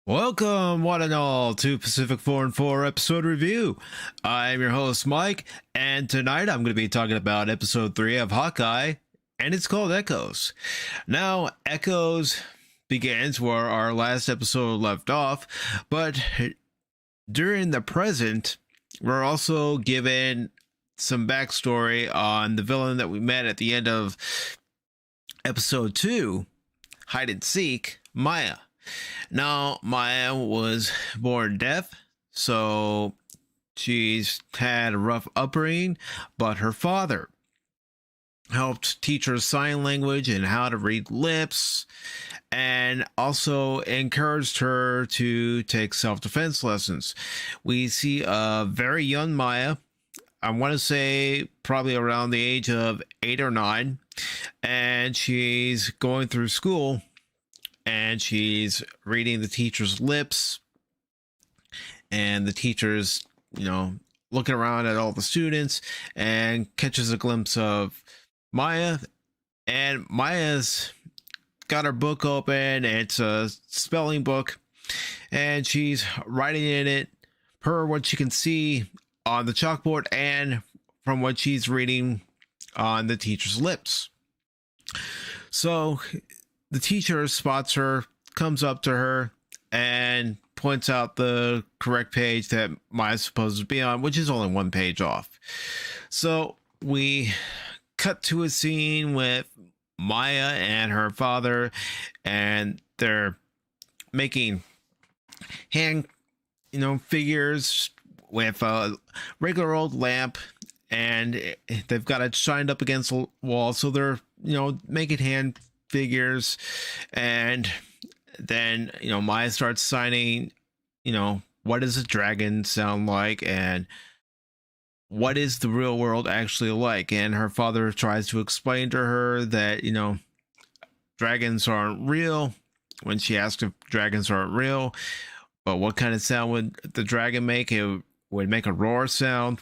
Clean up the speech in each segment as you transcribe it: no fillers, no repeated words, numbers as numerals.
Welcome, one and all, to Pacific414 episode review. I'm your host, Mike, and tonight I'm going to be talking about episode 3 of Hawkeye, and it's called Echoes. Now, Echoes begins where our last episode left off, but during the present, we're also given some backstory on the villain that we met at the end of episode 2, Hide and Seek, Maya. Now, Maya was born deaf, so she's had a rough upbringing, but her father helped teach her sign language and how to read lips, and also encouraged her to take self-defense lessons. We see a very young Maya, I want to say probably around the age of 8 or 9, and she's going through school. And she's reading the teacher's lips, and the teacher's, looking around at all the students and catches a glimpse of Maya. And Maya's got her book open. It's a spelling book, and she's writing in it per what she can see on the chalkboard and from what she's reading on the teacher's lips. So the teacher spots her, comes up to her, and points out the correct page that Maya's supposed to be on, which is only one page off. So we cut to a scene with Maya and her father, and they're making hand, figures with a regular old lamp, and they've got it shined up against the wall. So they're, making hand figures, and then Maya starts signing what does a dragon sound like and what is the real world actually like. And her father tries to explain to her that dragons aren't real when she asks if dragons aren't real, but what kind of sound would the dragon make? It would make a roar sound.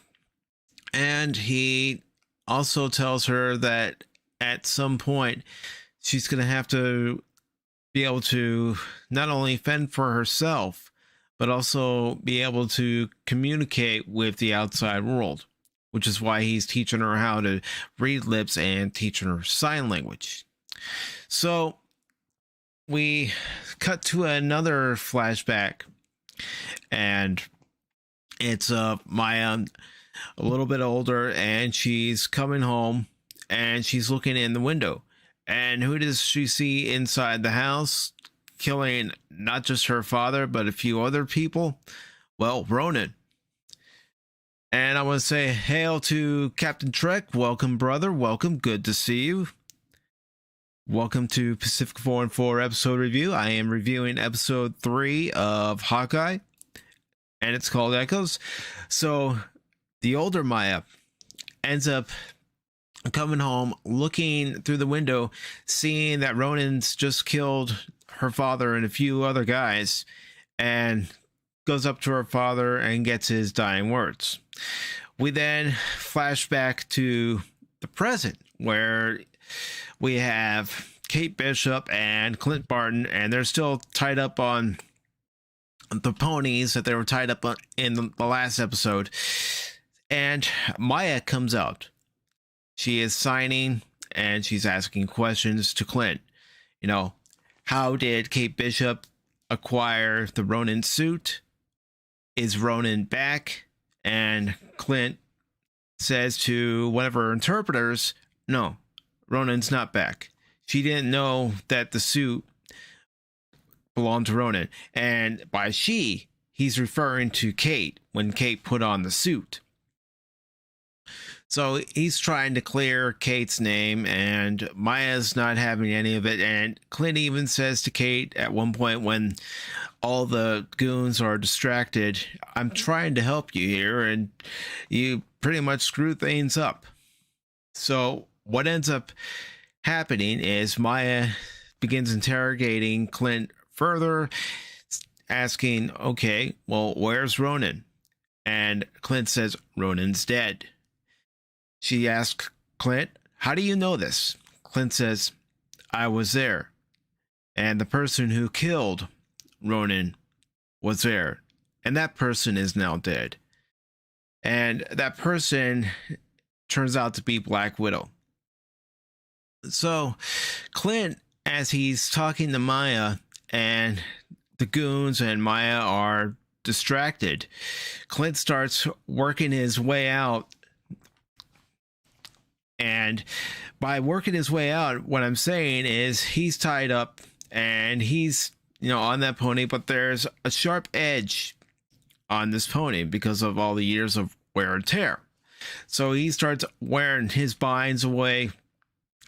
And he also tells her that at some point she's going to have to be able to not only fend for herself, but also be able to communicate with the outside world, which is why he's teaching her how to read lips and teaching her sign language. So we cut to another flashback, and it's Maya, a little bit older, and she's coming home, and she's looking in the window. And who does she see inside the house, killing not just her father, but a few other people? Well, Ronan. And I want to say hail to Captain Trek. Welcome, brother. Welcome. Good to see you. Welcome to Pacific414 episode review. I am reviewing episode 3 of Hawkeye, and it's called Echoes. So the older Maya ends up coming home, looking through the window, seeing that Ronan's just killed her father and a few other guys, and goes up to her father and gets his dying words. We then flash back to the present, where we have Kate Bishop and Clint Barton, and they're still tied up on the ponies that they were tied up on in the last episode. And Maya comes out. She is signing, and she's asking questions to Clint. How did Kate Bishop acquire the Ronin suit? Is Ronin back? And Clint says to one of her interpreters, no, Ronin's not back. She didn't know that the suit belonged to Ronin. And by she, he's referring to Kate when Kate put on the suit. So he's trying to clear Kate's name, and Maya's not having any of it. And Clint even says to Kate at one point when all the goons are distracted, I'm trying to help you here, and you pretty much screw things up. So what ends up happening is Maya begins interrogating Clint further, asking, okay, well, where's Ronan? And Clint says, Ronan's dead. She asks Clint, how do you know this? Clint says, I was there. And the person who killed Ronan was there. And that person is now dead. And that person turns out to be Black Widow. So Clint, as he's talking to Maya, and the goons and Maya are distracted, Clint starts working his way out. And by working his way out, what I'm saying is he's tied up and he's, on that pony, but there's a sharp edge on this pony because of all the years of wear and tear. So he starts wearing his binds away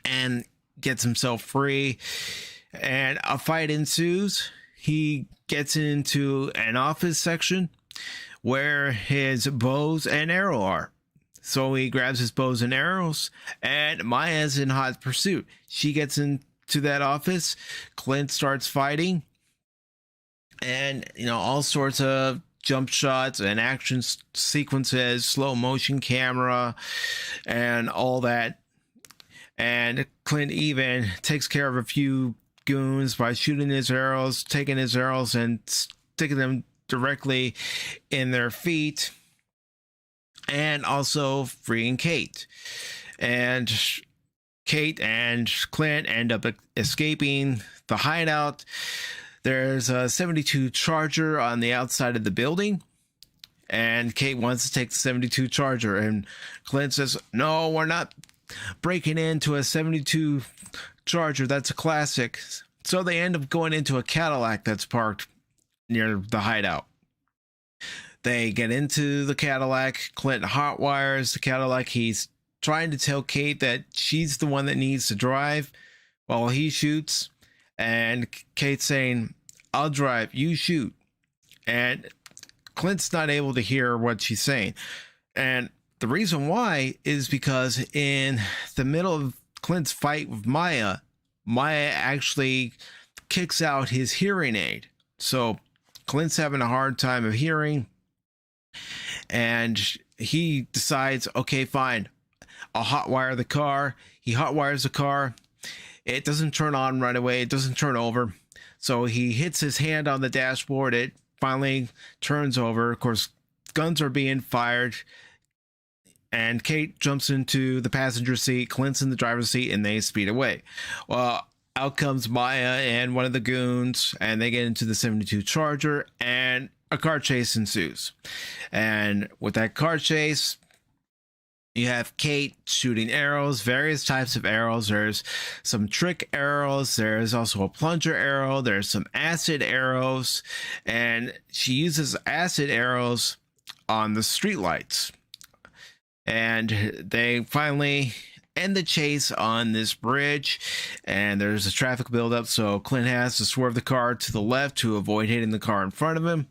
and gets himself free, and a fight ensues. He gets into an office section where his bows and arrow are. So he grabs his bows and arrows, and Maya's in hot pursuit. She gets into that office. Clint starts fighting, and all sorts of jump shots and action sequences, slow motion camera, and all that. And Clint even takes care of a few goons by shooting his arrows, taking his arrows and sticking them directly in their feet, and also freeing Kate. And Kate and Clint end up escaping the hideout. There's a 72 Charger on the outside of the building, and Kate wants to take the 72 Charger, and Clint says, no, we're not breaking into a 72 Charger. That's a classic. So they end up going into a Cadillac that's parked near the hideout. They get into the Cadillac. Clint hotwires the Cadillac. He's trying to tell Kate that she's the one that needs to drive while he shoots. And Kate's saying, I'll drive, you shoot. And Clint's not able to hear what she's saying. And the reason why is because in the middle of Clint's fight with Maya, Maya actually kicks out his hearing aid. So Clint's having a hard time of hearing. And he decides, okay, fine, I'll hotwire the car. He hotwires the car. It doesn't turn on right away. It doesn't turn over. So he hits his hand on the dashboard. It finally turns over. Of course, guns are being fired. And Kate jumps into the passenger seat. Clint's in the driver's seat, and they speed away. Well, out comes Maya and one of the goons, and they get into the 72 Charger, and a car chase ensues. And with that car chase, you have Kate shooting arrows, various types of arrows. There's some trick arrows. There's also a plunger arrow. There's some acid arrows. And she uses acid arrows on the streetlights. And they finally end the chase on this bridge. And there's a traffic buildup. So Clint has to swerve the car to the left to avoid hitting the car in front of him.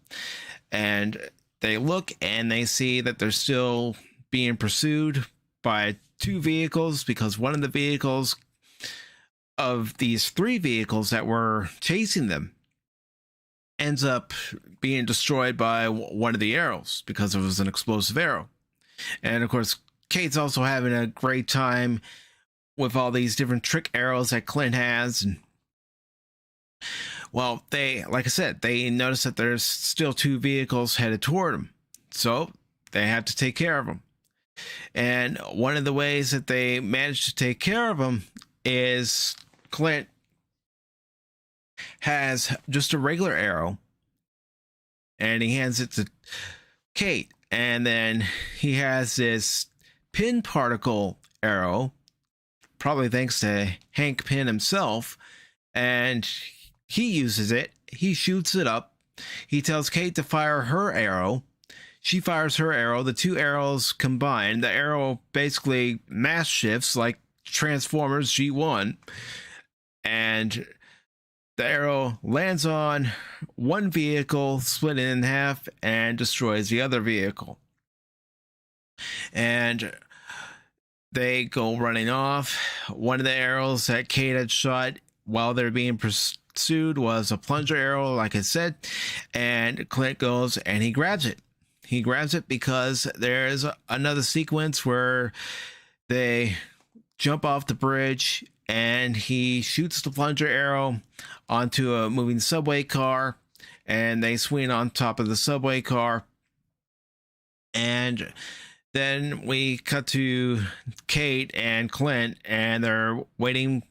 And they look and they see that they're still being pursued by two vehicles, because one of the vehicles of these three vehicles that were chasing them ends up being destroyed by one of the arrows because it was an explosive arrow. And of course, Kate's also having a great time with all these different trick arrows that Clint has. And well, like I said, they notice that there's still two vehicles headed toward them. So they have to take care of them. And one of the ways that they manage to take care of them is Clint has just a regular arrow, and he hands it to Kate. And then he has this pin particle arrow, probably thanks to Hank Pym himself, and he uses it. He shoots it up. He tells Kate to fire her arrow. She fires her arrow. The two arrows combine. The arrow basically mass shifts like Transformers G1. And the arrow lands on one vehicle, split it in half, and destroys the other vehicle. And they go running off. One of the arrows that Kate had shot while they're being pursued was a plunger arrow, like I said, and Clint goes and he grabs it. He grabs it because there's another sequence where they jump off the bridge and he shoots the plunger arrow onto a moving subway car, and they swing on top of the subway car. And then we cut to Kate and Clint, and they're waiting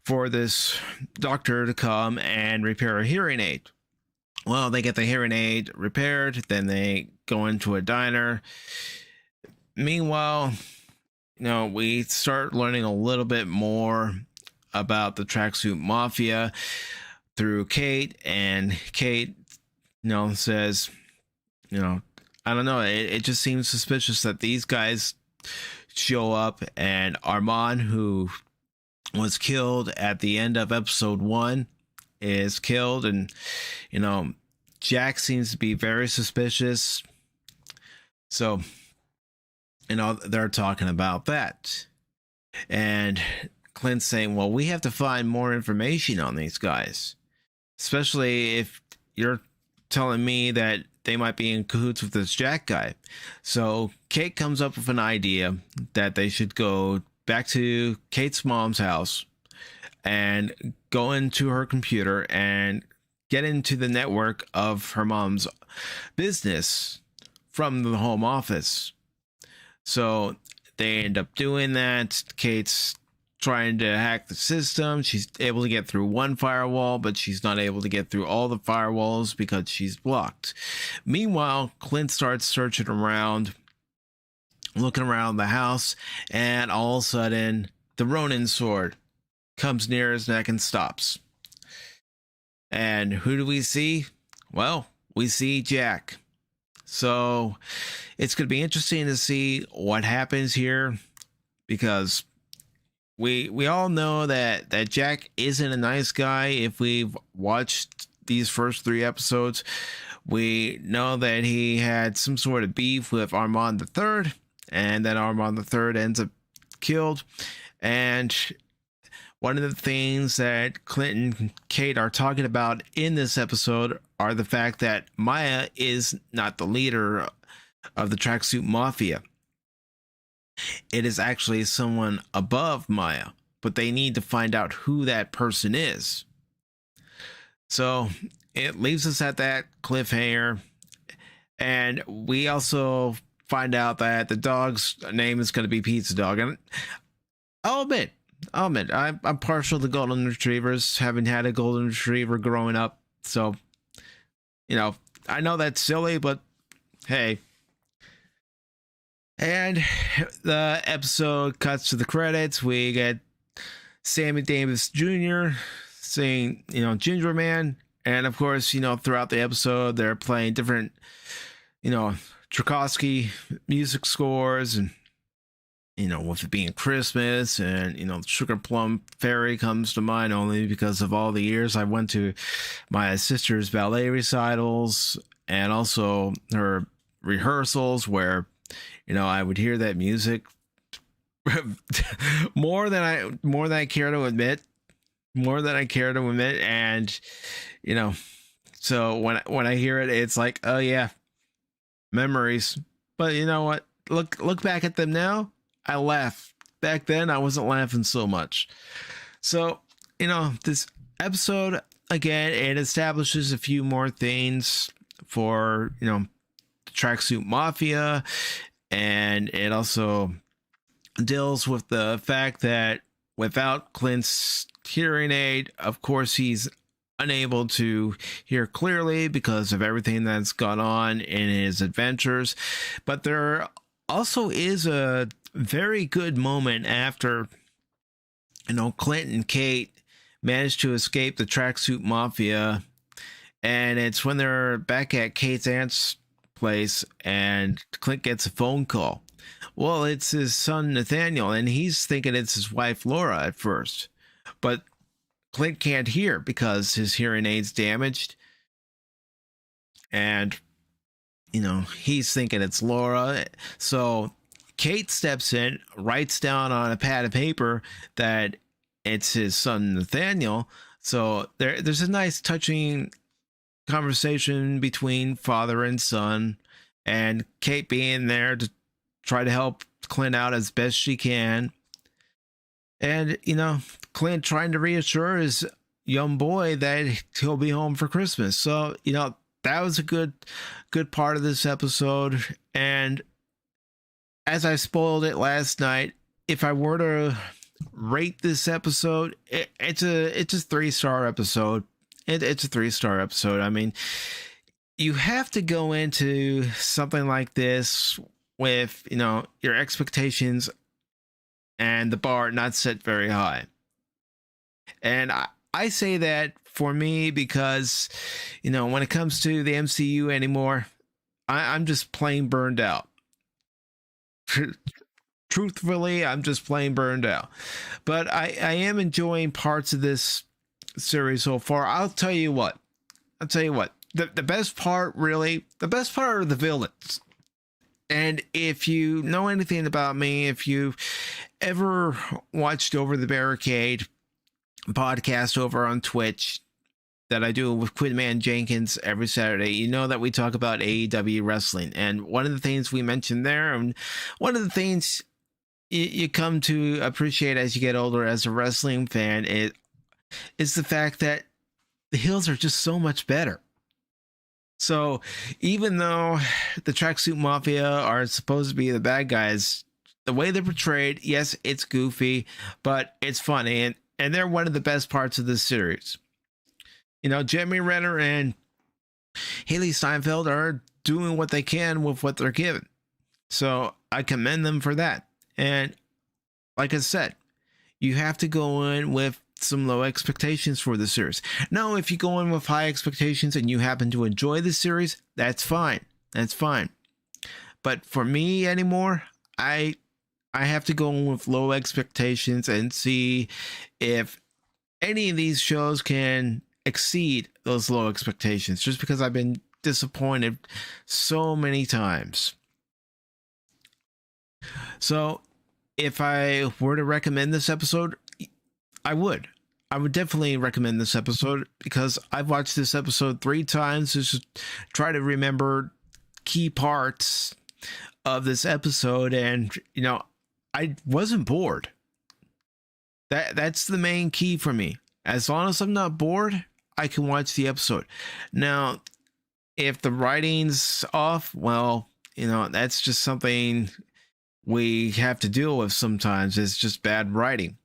for this doctor to come and repair a hearing aid. Well, they get the hearing aid repaired, then they go into a diner. Meanwhile, we start learning a little bit more about the Tracksuit Mafia through Kate, and Kate, says, I don't know, it just seems suspicious that these guys show up, and Armand, who was killed at the end of episode 1, is killed, and Jack seems to be very suspicious. So they're talking about that, and Clint's saying, well, we have to find more information on these guys, especially if you're telling me that they might be in cahoots with this Jack guy. So Kate comes up with an idea that they should go back to Kate's mom's house and go into her computer and get into the network of her mom's business from the home office. So they end up doing that. Kate's trying to hack the system. She's able to get through one firewall, but she's not able to get through all the firewalls because she's blocked. Meanwhile, Clint starts searching around, looking around the house, and all of a sudden, the Ronin sword comes near his neck and stops. And who do we see? Well, we see Jack. So it's going to be interesting to see what happens here, because we all know that Jack isn't a nice guy. If we've watched these first 3 episodes, we know that he had some sort of beef with Armand III, and then Armand III ends up killed. And one of the things that Clint and Kate are talking about in this episode are the fact that Maya is not the leader of the Tracksuit Mafia. It is actually someone above Maya, but they need to find out who that person is. So it leaves us at that cliffhanger. And we also find out that the dog's name is going to be Pizza Dog. And I'll admit, I'm partial to golden retrievers, having had a golden retriever growing up. So, I know that's silly, but hey. And the episode cuts to the credits. We get Sammy Davis Jr. saying, Ginger Man. And of course, throughout the episode, they're playing different, Tchaikovsky music scores, and, with it being Christmas, and, the Sugar Plum Fairy comes to mind only because of all the years I went to my sister's ballet recitals and also her rehearsals where, I would hear that music more than I care to admit. And, so when I hear it, it's like, oh yeah, memories. But you know what? Look back at them now. I laugh. Back then, I wasn't laughing so much. So, this episode, again, it establishes a few more things for, the Tracksuit Mafia. And it also deals with the fact that without Clint's hearing aid, of course, he's unable to hear clearly because of everything that's gone on in his adventures. But there also is a very good moment after, Clint and Kate managed to escape the Tracksuit Mafia. And it's when they're back at Kate's aunt's place and Clint gets a phone call. Well, it's his son Nathaniel, and he's thinking it's his wife Laura at first, but Clint can't hear because his hearing aid's damaged, and he's thinking it's Laura. So Kate steps in, writes down on a pad of paper that it's his son Nathaniel. So there's a nice touching conversation between father and son, and Kate being there to try to help Clint out as best she can. And, Clint trying to reassure his young boy that he'll be home for Christmas. So, that was a good part of this episode. And as I spoiled it last night, if I were to rate this episode, it's a 3-star episode. It's a 3-star episode. I mean, you have to go into something like this with, your expectations and the bar not set very high. And I say that for me because, when it comes to the MCU anymore, I'm just plain burned out. Truthfully, I'm just plain burned out. But I am enjoying parts of this series so far. I'll tell you what. The best part are the villains. And if you know anything about me, if you ever watched Over the Barricade podcast over on Twitch that I do with Quidman Jenkins every Saturday, you know that we talk about AEW wrestling. And one of the things we mentioned there, and one of the things you come to appreciate as you get older as a wrestling fan, is the fact that the heels are just so much better. So even though the Tracksuit Mafia are supposed to be the bad guys, the way they're portrayed, yes, it's goofy, but it's funny. And they're one of the best parts of this series. Jeremy Renner and Haley Steinfeld are doing what they can with what they're given. So I commend them for that. And like I said, you have to go in with some low expectations for the series. Now, if you go in with high expectations and you happen to enjoy the series, that's fine. But for me anymore, I have to go in with low expectations and see if any of these shows can exceed those low expectations, just because I've been disappointed so many times. So if I were to recommend this episode, I would definitely recommend this episode, because I've watched this episode 3 times to just try to remember key parts of this episode. And, I wasn't bored. That's the main key for me. As long as I'm not bored, I can watch the episode. Now, if the writing's off, well, that's just something we have to deal with sometimes. It's just bad writing.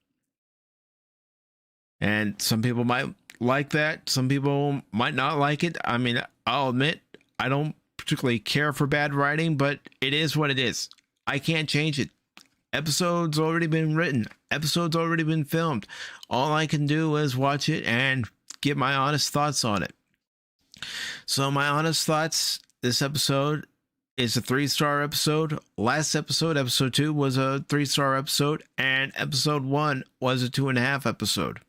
And some people might like that. Some people might not like it. I mean, I'll admit, I don't particularly care for bad writing, but it is what it is. I can't change it. Episode's already been written. Episode's already been filmed. All I can do is watch it and give my honest thoughts on it. So my honest thoughts, this episode is a 3-star episode. Last episode, episode 2, was a 3-star episode, and episode 1 was a 2.5 episode.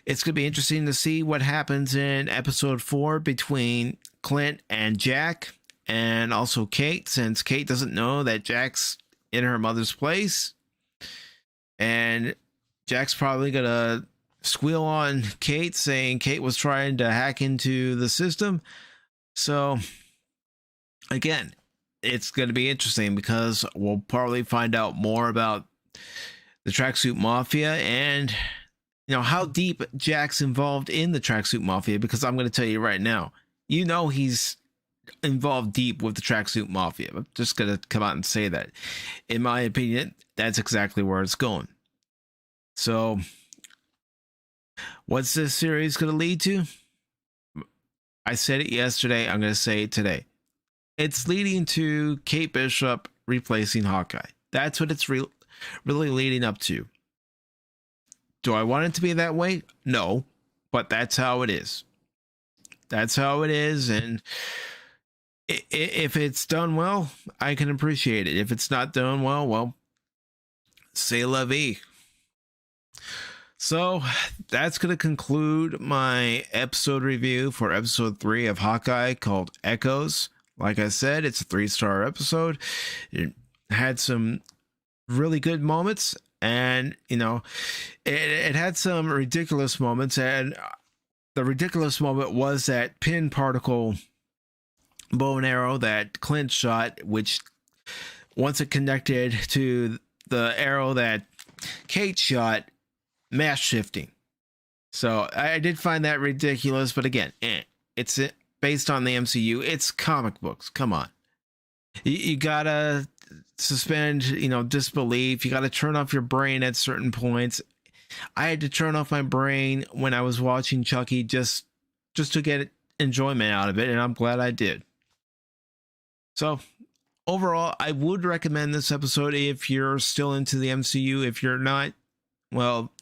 It's going to be interesting to see what happens in episode 4 between Clint and Jack, and also Kate, since Kate doesn't know that Jack's in her mother's place. And Jack's probably going to squeal on Kate, saying Kate was trying to hack into the system. So, again, it's going to be interesting, because we'll probably find out more about the Tracksuit Mafia and how deep Jack's involved in the Tracksuit Mafia, because I'm going to tell you right now, he's involved deep with the Tracksuit Mafia. I'm just going to come out and say that. In my opinion, that's exactly where it's going. So, what's this series going to lead to? I said it yesterday. I'm going to say it today. It's leading to Kate Bishop replacing Hawkeye. That's what it's really leading up to. Do I want it to be that way? No, but that's how it is. That's how it is, and if it's done well, I can appreciate it. If it's not done well, c'est la vie. So that's going to conclude my episode review for episode 3 of Hawkeye, called Echoes. Like I said, it's a 3-star episode. had some really good moments, and it had some ridiculous moments. And the ridiculous moment was that pin particle bow and arrow that Clint shot, which once it connected to the arrow that Kate shot, mass shifting. So I did find that ridiculous, but again, it's based on the MCU. It's comic books. Come on. You gotta suspend, disbelief. You gotta turn off your brain at certain points. I had to turn off my brain when I was watching Chucky just to get enjoyment out of it, and I'm glad I did. So overall, I would recommend this episode if you're still into the MCU. If you're not, well,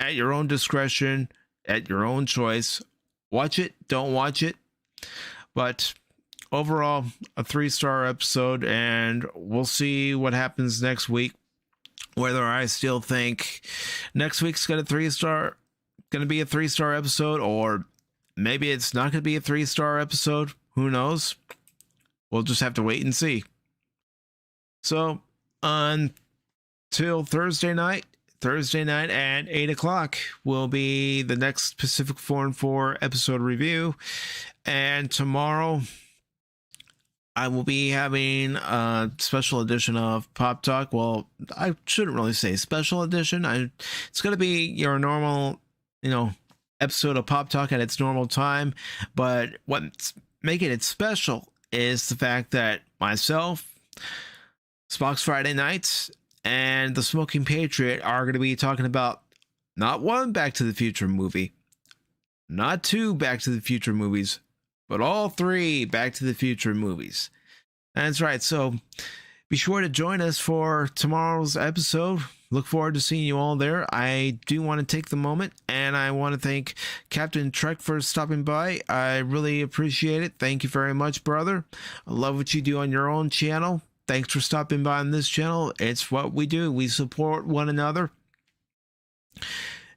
at your own discretion, at your own choice. Watch it, don't watch it. But overall, a 3-star episode, and we'll see what happens next week. Whether I still think next week's gonna be a 3-star episode, or maybe it's not gonna be a 3-star episode. Who knows? We'll just have to wait and see. So until Thursday night at 8 o'clock will be the next Pacific414 episode review. And tomorrow I will be having a special edition of Pop Talk. Well, I shouldn't really say special edition. It's going to be your normal, episode of Pop Talk at its normal time. But what's making it special is the fact that myself, Spock's Friday Nights, and the Smoking Patriot are going to be talking about not one Back to the Future movie, not 2 Back to the Future movies, but all 3 Back to the Future movies. That's right. So be sure to join us for tomorrow's episode. Look forward to seeing you all there. I do want to take the moment, and I want to thank Captain Trek for stopping by. I really appreciate it. Thank you very much, brother. I love what you do on your own channel. Thanks for stopping by on this channel. It's what we do. We support one another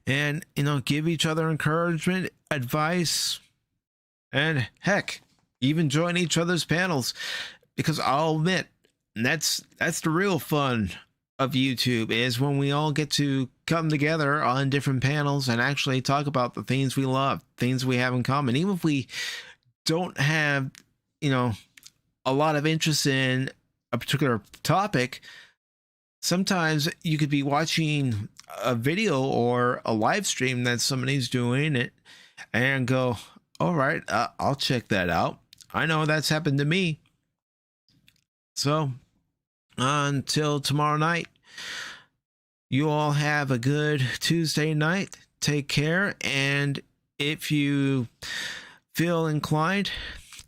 and, give each other encouragement, advice, and heck, even join each other's panels, because I'll admit, that's the real fun of YouTube, is when we all get to come together on different panels and actually talk about the things we love, things we have in common. Even if we don't have, a lot of interest in a particular topic, sometimes you could be watching a video or a live stream that somebody's doing it and go, all right, I'll check that out. I know that's happened to me. So until tomorrow night, you all have a good Tuesday night. Take care. And if you feel inclined,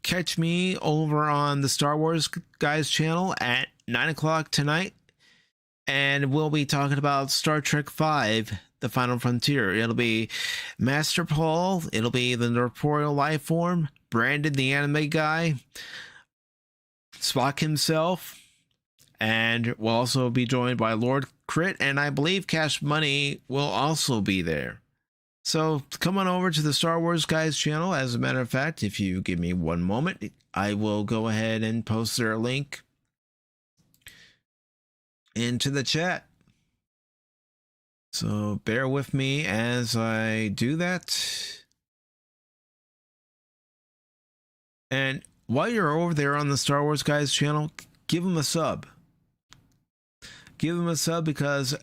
catch me over on the Star Wars Guys channel at 9 o'clock tonight, and we'll be talking about Star Trek V, The Final Frontier. It'll be Master Paul, it'll be the Corporeal Life Form, Brandon the Anime Guy, Spock himself, and we'll also be joined by Lord Crit, and I believe Cash Money will also be there. So come on over to the Star Wars Guys channel. As a matter of fact, if you give me one moment, I will go ahead and post their link into the chat. So bear with me as I do that. And while you're over there on the Star Wars Guys channel, give them a sub. Give them a sub, because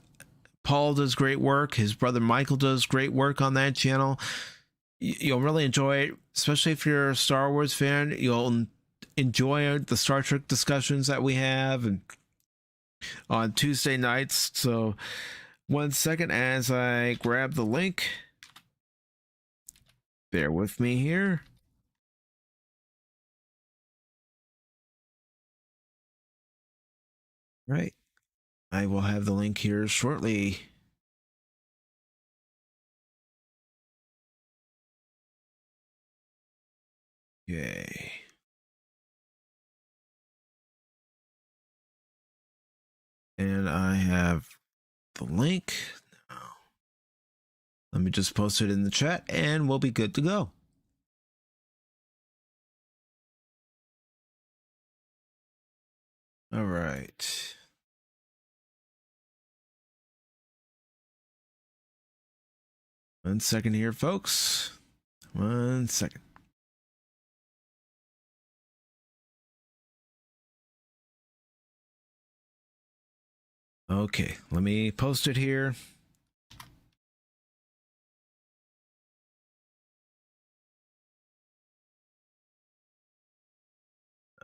Paul does great work. His brother Michael does great work on that channel. You'll really enjoy it, especially if you're a Star Wars fan. You'll enjoy the Star Trek discussions that we have and on Tuesday nights. So one second as I grab the link. Bear with me here. Right. I will have the link here shortly. Yay. And I have the link. Now, let me just post it in the chat and we'll be good to go. All right. One second here, folks. 1 second. Okay, let me post it here.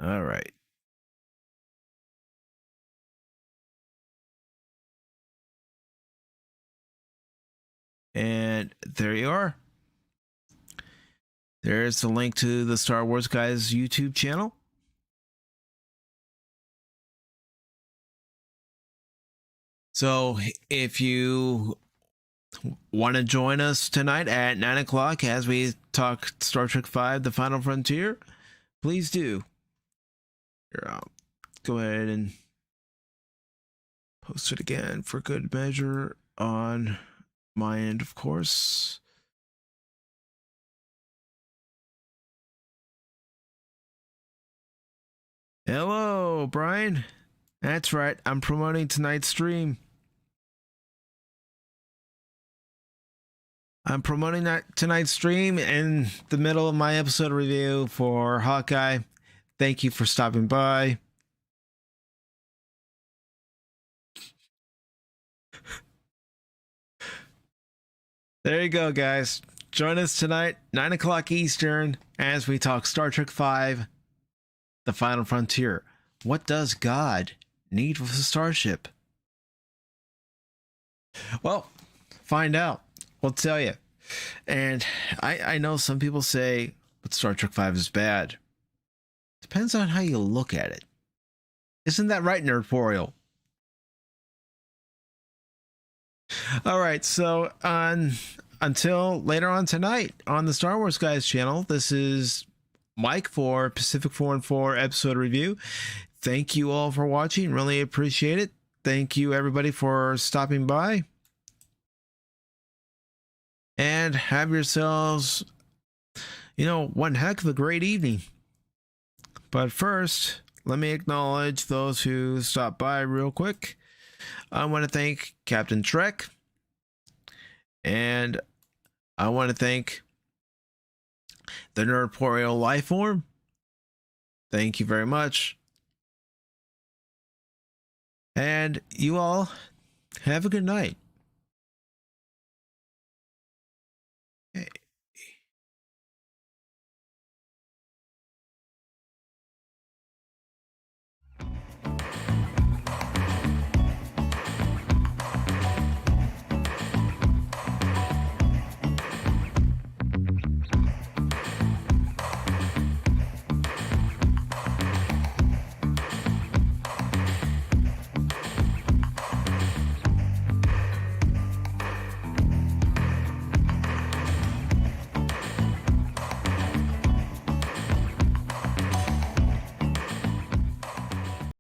All right. And there you are. There's the link to the Star Wars Guys YouTube channel. So if you want to join us tonight at 9 o'clock as we talk Star Trek V, The Final Frontier, please do. Here, I'll go ahead and post it again for good measure on my end, of course. Hello, Brian. That's right. I'm promoting tonight's stream. I'm promoting tonight's stream in the middle of my episode review for Hawkeye. Thank you for stopping by. There you go, guys. Join us tonight, 9 o'clock Eastern, as we talk Star Trek V, The Final Frontier. What does God need with a starship? Well, find out. We'll tell you. And I know some people say, but Star Trek V is bad. Depends on how you look at it. Isn't that right, Nerdporial? All right, so until later on tonight on the Star Wars Guys channel, this is Mike for Pacific414 episode review. Thank you all for watching. Really appreciate it. Thank you, everybody, for stopping by. And have yourselves, one heck of a great evening. But first, let me acknowledge those who stopped by real quick. I want to thank Captain Trek. And I want to thank the Nerdporial Lifeform. Thank you very much. And you all have a good night.